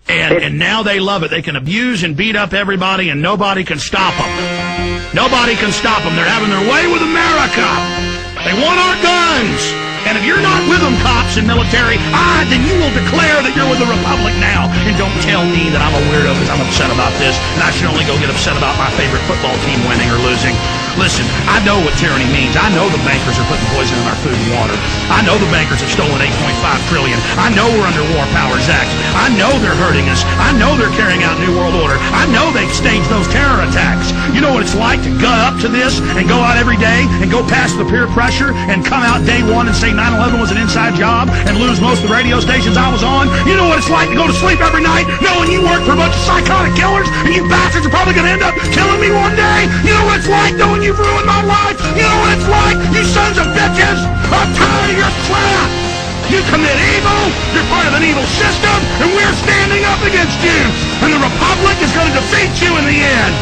And now they love it. They can abuse and beat up everybody, and nobody can stop them. Nobody can stop them. They're having their way with America. They want our guns. And if you're not with them, cops and military, then you will declare that you're with the Republic now. And don't tell me that I'm a weirdo because I'm upset about this, and I should only go get upset about my favorite football team winning or losing. Listen, I know what tyranny means. I know the bankers are putting poison in our food and water. I know the bankers have stolen $8.5 trillion. I know we're under War Powers Act. I know they're hurting us. I know they're carrying out New World Order. I know they've staged those terror attacks. You know what it's like to gut up to this and go out every day and go past the peer pressure and come out day one and say 9/11 was an inside job and lose most of the radio stations I was on? You know what it's like to go to sleep every night knowing you work for a bunch of psychotic killers and you bastards are probably going to end up killing me one day? You know what it's like knowing you've ruined my life? You know what it's like, you sons of bitches? I'm tired of your crap! You commit evil, you're part of an evil system, and we're standing up against you! And the Republic is going to defeat you in the end!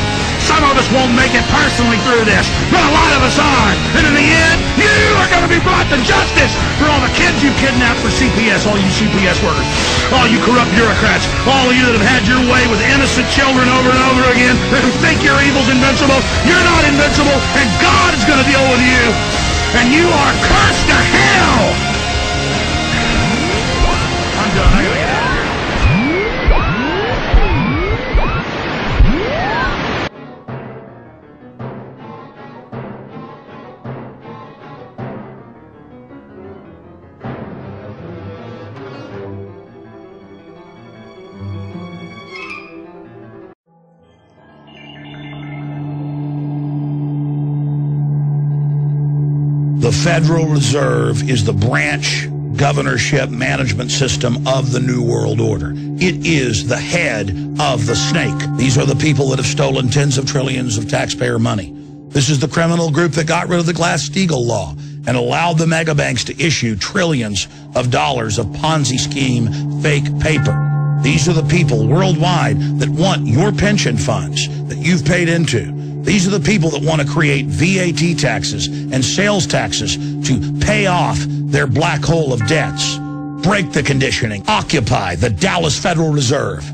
Some of us won't make it personally through this, but a lot of us are. And in the end, you are going to be brought to justice for all the kids you kidnapped for CPS, all you CPS workers, all you corrupt bureaucrats, all of you that have had your way with innocent children over and over again, that who think your evil's invincible. You're not invincible, and God is going to deal with you. And you are cursed to hell. I'm done. I gotta get out of here. The Federal Reserve is the branch governorship management system of the New World Order. It is the head of the snake. These are the people that have stolen tens of trillions of taxpayer money. This is the criminal group that got rid of the Glass-Steagall law and allowed the mega banks to issue trillions of dollars of Ponzi scheme fake paper. These are the people worldwide that want your pension funds that you've paid into. These are the people that want to create VAT taxes and sales taxes to pay off their black hole of debts. Break the conditioning. Occupy the Dallas Federal Reserve.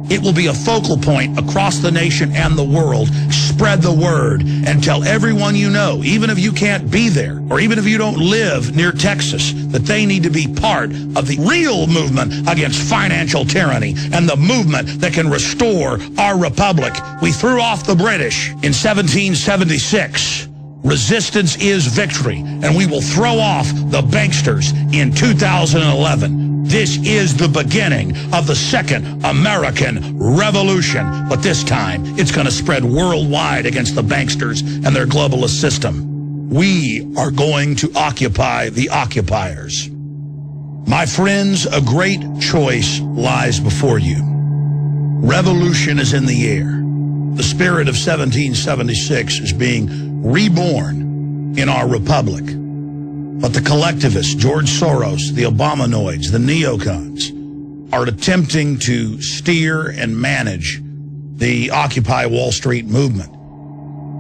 It will be a focal point across the nation and the world. Spread the word and tell everyone you know, even if you can't be there, or even if you don't live near Texas, that they need to be part of the real movement against financial tyranny and the movement that can restore our republic. We threw off the British in 1776. Resistance is victory, and we will throw off the banksters in 2011. This is the beginning of the second American Revolution, but this time it's going to spread worldwide against the banksters and their globalist system. We are going to occupy the occupiers. My friends, a great choice lies before you. Revolution is in the air. The spirit of 1776 is being reborn in our republic. But the collectivists, George Soros, the Obamanoids, the neocons, are attempting to steer and manage the Occupy Wall Street movement.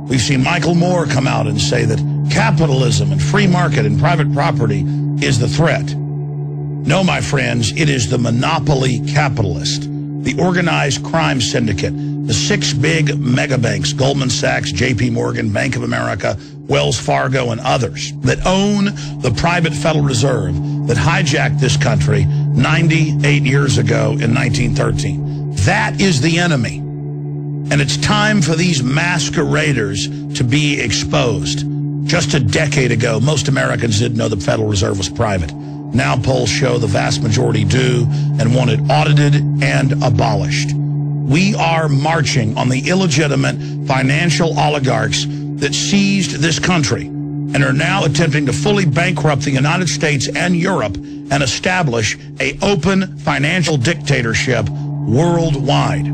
We've seen Michael Moore come out and say that capitalism and free market and private property is the threat. No, my friends, it is the monopoly capitalist, the organized crime syndicate, the 6 big mega banks, Goldman Sachs, JP Morgan, Bank of America, Wells Fargo, and others, that own the private Federal Reserve that hijacked this country 98 years ago in 1913. That is the enemy. And it's time for these masqueraders to be exposed. Just a decade ago, most Americans didn't know the Federal Reserve was private. Now polls show the vast majority do and want it audited and abolished. We are marching on the illegitimate financial oligarchs that seized this country and are now attempting to fully bankrupt the United States and Europe and establish an open financial dictatorship worldwide.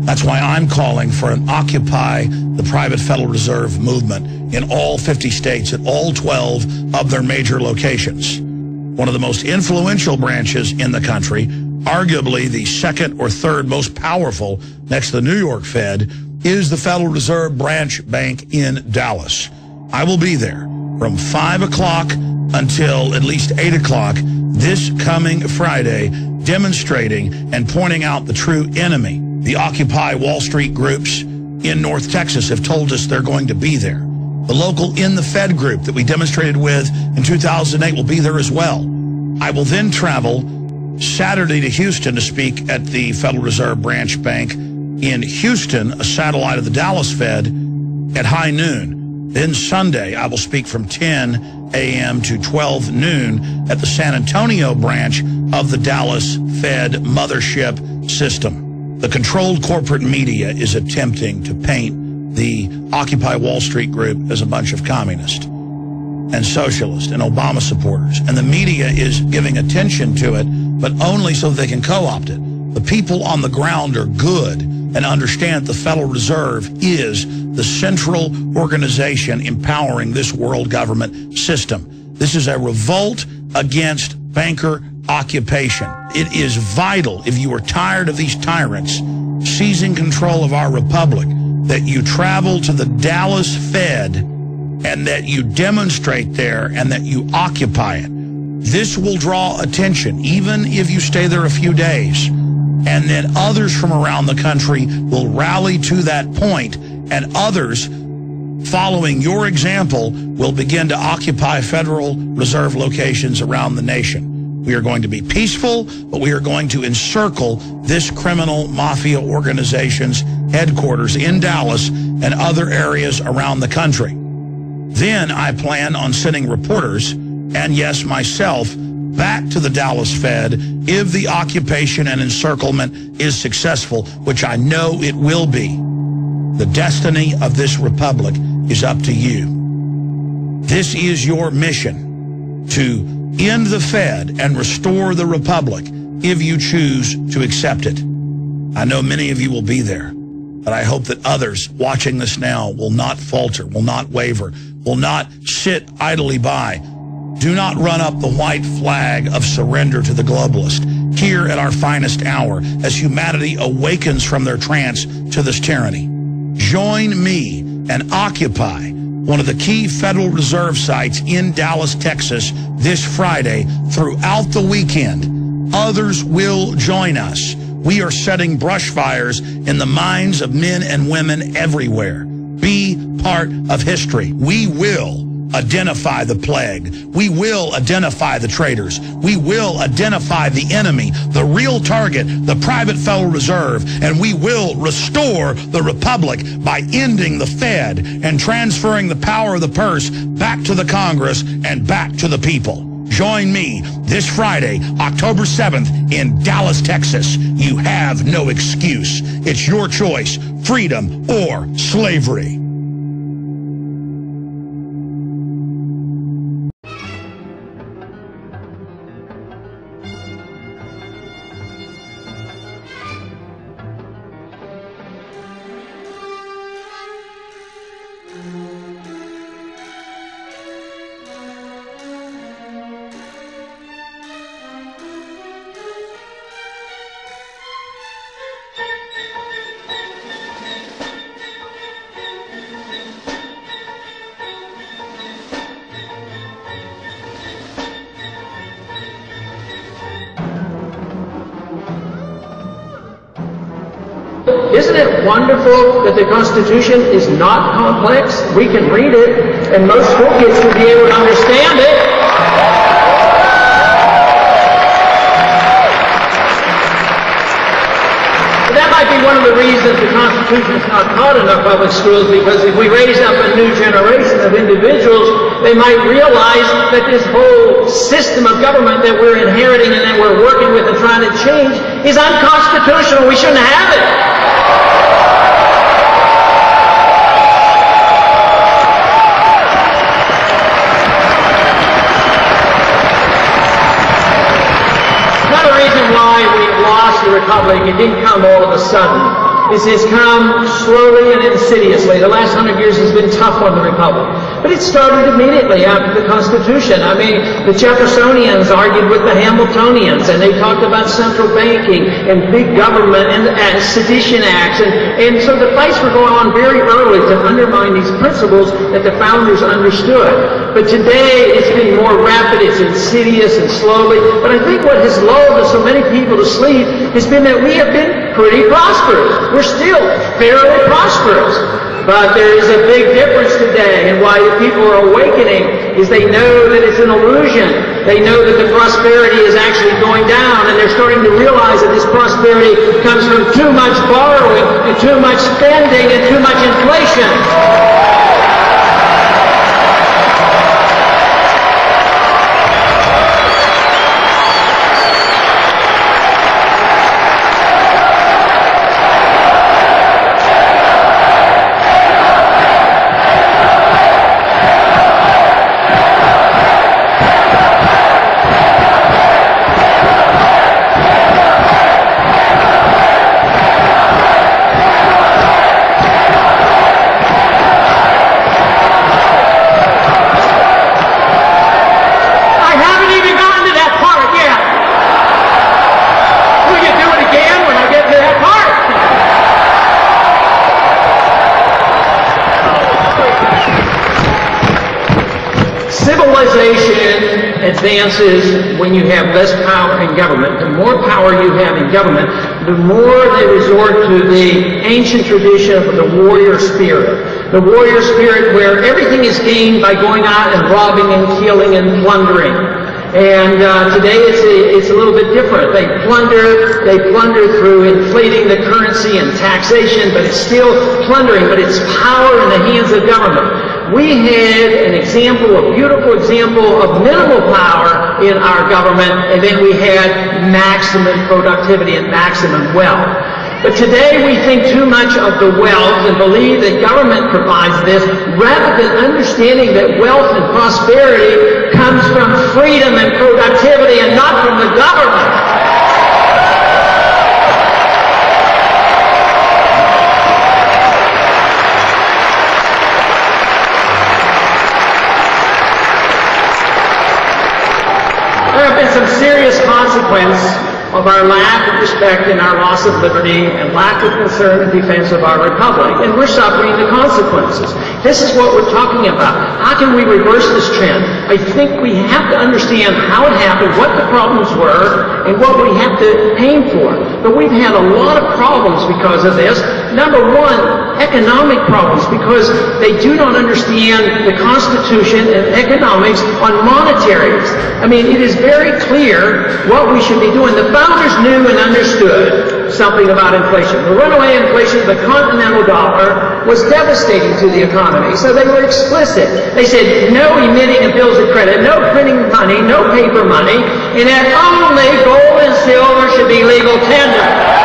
That's why I'm calling for an Occupy the Private Federal Reserve movement in all 50 states at all 12 of their major locations. One of the most influential branches in the country, arguably the second or third most powerful next to the New York Fed, is the Federal Reserve branch bank in Dallas. I will be there from 5 o'clock until at least 8 o'clock this coming Friday. demonstrating and pointing out the true enemy. The Occupy Wall Street groups in North Texas have told us they're going to be there. The local In the Fed group that we demonstrated with in 2008 will be there as well. I will then travel Saturday to Houston to speak at the Federal Reserve Branch Bank in Houston, a satellite of the Dallas Fed, at high noon. Then Sunday, I will speak from 10 a.m. to 12 noon at the San Antonio branch of the Dallas Fed mothership system. The controlled corporate media is attempting to paint the Occupy Wall Street group as a bunch of communists and socialists and Obama supporters. And the media is giving attention to it, but only so they can co-opt it. The people on the ground are good and understand the Federal Reserve is the central organization empowering this world government system. This is a revolt against banker occupation. It is vital, if you are tired of these tyrants seizing control of our republic, that you travel to the Dallas Fed and that you demonstrate there and that you occupy it. This will draw attention, even if you stay there a few days. And then others from around the country will rally to that point, and others, following your example, will begin to occupy Federal Reserve locations around the nation. We are going to be peaceful, but we are going to encircle this criminal mafia organization's headquarters in Dallas and other areas around the country. Then I plan on sending reporters, and yes, myself, back to the Dallas Fed if the occupation and encirclement is successful, which I know it will be. The destiny of this republic is up to you. This is your mission, to end the Fed and restore the republic if you choose to accept it. I know many of you will be there, but I hope that others watching this now will not falter, will not waver, will not sit idly by. Do not run up the white flag of surrender to the globalist here at our finest hour as humanity awakens from their trance to this tyranny. Join me and occupy one of the key Federal Reserve sites in Dallas, Texas this Friday throughout the weekend. Others will join us. We are setting brush fires in the minds of men and women everywhere. Be part of history. We will identify the plague. We will identify the traitors. We will identify the enemy, the real target, the private Federal Reserve, and we will restore the republic by ending the Fed and transferring the power of the purse back to the Congress and back to the people. Join me this Friday, October 7th in Dallas, Texas. You have no excuse. It's your choice, freedom or slavery. Isn't it wonderful that the Constitution is not complex? We can read it, and most school kids will be able to understand it. But that might be one of the reasons the Constitution is not taught in our public schools, because if we raise up a new generation of individuals, they might realize that this whole system of government that we're inheriting and that we're working with and trying to change is unconstitutional. We shouldn't have it. The republic, it didn't come all of a sudden. This has come slowly and insidiously. The last 100 years has been tough on the republic. But it started immediately after the Constitution. I mean, the Jeffersonians argued with the Hamiltonians, and they talked about central banking and big government and sedition acts. And so the fights were going on very early to undermine these principles that the founders understood. But today, it's been more rapid, it's insidious and slowly. But I think what has lulled so many people to sleep has been that we have been pretty prosperous. We're still fairly prosperous. But there is a big difference today, and why people are awakening is they know that it's an illusion. They know that the prosperity is actually going down, and they're starting to realize that this prosperity comes from too much borrowing, and too much spending, and too much inflation. Civilization advances when you have less power in government. The more power you have in government, the more they resort to the ancient tradition of the warrior spirit. The warrior spirit where everything is gained by going out and robbing and killing and plundering. And today it's a little bit different. They plunder through inflating the currency and taxation, but it's still plundering, but it's power in the hands of government. We had an example, a beautiful example of minimal power in our government, and then we had maximum productivity and maximum wealth. But today we think too much of the wealth and believe that government provides this, rather than understanding that wealth and prosperity comes from freedom and productivity and not from the government. There have been some serious consequences of our lack of respect and our loss of liberty and lack of concern and defense of our republic, and we're suffering the consequences. This is what we're talking about. How can we reverse this trend? I think we have to understand how it happened, what the problems were, and what we have to aim for. But we've had a lot of problems because of this. Number one, economic problems, because they do not understand the Constitution and economics on monetaries. I mean, it is very clear what we should be doing. The founders knew and understood something about inflation. The runaway inflation of the continental dollar was devastating to the economy, so they were explicit. They said no emitting of bills of credit, no printing money, no paper money, and that only gold and silver should be legal tender.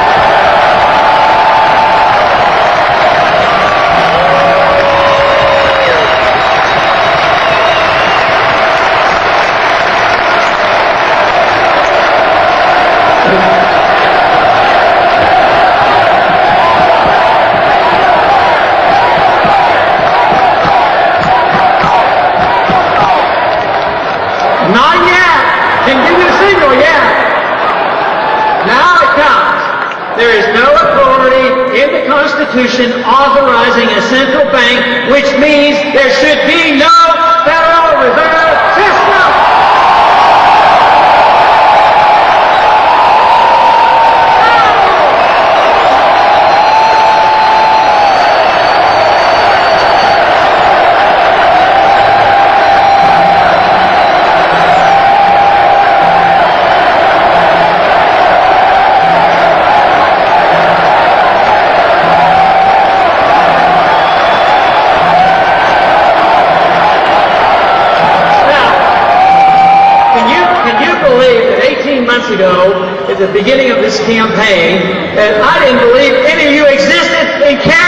Not yet. Can give you a signal yet. Now it comes. There is no authority in the Constitution authorizing a central bank, which means there should be no Federal Reserve System. Ago, at the beginning of this campaign, that I didn't believe any of you existed in Canada.